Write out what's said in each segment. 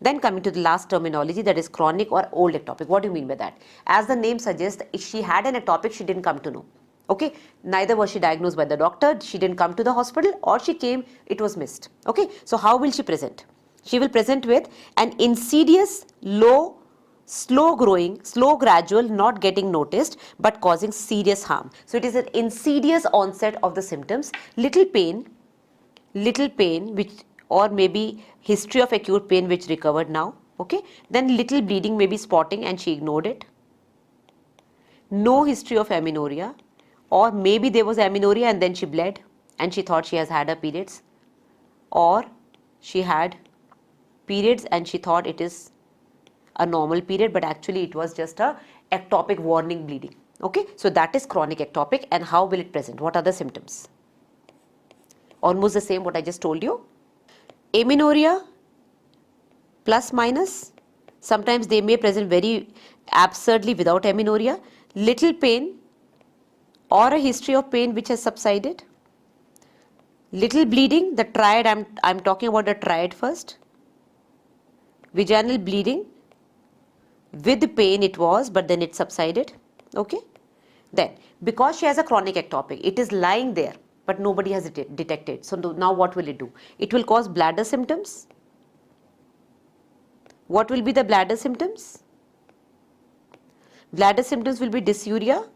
Then coming to the last terminology, that is chronic or old ectopic. What do you mean by that? As the name suggests, if she had an ectopic, she didn't come to know. Okay, neither was she diagnosed by the doctor, she didn't come to the hospital, or she came, it was missed. Okay, so how will she present? She will present with an insidious, low, slow growing, slow gradual, not getting noticed, but causing serious harm. So it is an insidious onset of the symptoms, little pain which, or maybe history of acute pain which recovered now. Okay, then little bleeding, maybe spotting, and she ignored it. No history of amenorrhea, or maybe there was amenorrhea and then she bled and she thought she has had her periods, or she had periods and she thought it is a normal period, but actually it was just a ectopic warning bleeding. Okay, so that is chronic ectopic. And how will it present? What are the symptoms? Almost the same what I just told you. Amenorrhea plus minus, sometimes they may present very absurdly without amenorrhea, little pain or a history of pain which has subsided, little bleeding, the triad, I'm talking about the triad first, vaginal bleeding, with pain it was, but then it subsided. Okay, then because she has a chronic ectopic, it is lying there, but nobody has detected. So now what will it do? It will cause bladder symptoms. What will be the bladder symptoms? Bladder symptoms will be dysuria,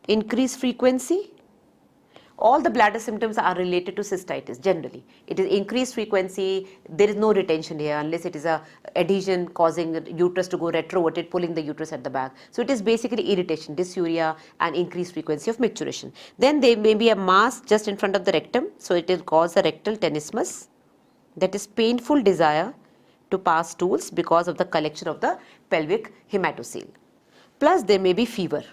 increased frequency. All the bladder symptoms are related to cystitis generally. It is increased frequency, there is no retention here unless it is a adhesion causing the uterus to go retroverted, pulling the uterus at the back. So it is basically irritation, dysuria, and increased frequency of micturition. Then there may be a mass just in front of the rectum, so it will cause a rectal tenesmus, that is painful desire to pass stools because of the collection of the pelvic hematocele. Plus there may be fever.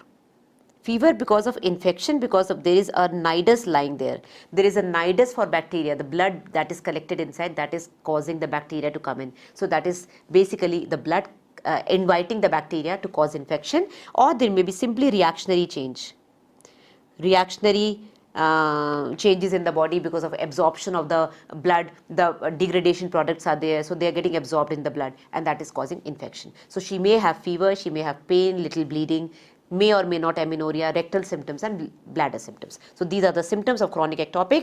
Fever because of infection, because of there is a nidus lying there. There is a nidus for bacteria, the blood that is collected inside, that is causing the bacteria to come in. So that is basically the blood inviting the bacteria to cause infection, or there may be simply reactionary change. Reactionary changes in the body because of absorption of the blood, the degradation products are there, so they are getting absorbed in the blood, and that is causing infection. So she may have fever, she may have pain, little bleeding, may or may not amenorrhea, rectal symptoms and bladder symptoms. So these are the symptoms of chronic ectopic.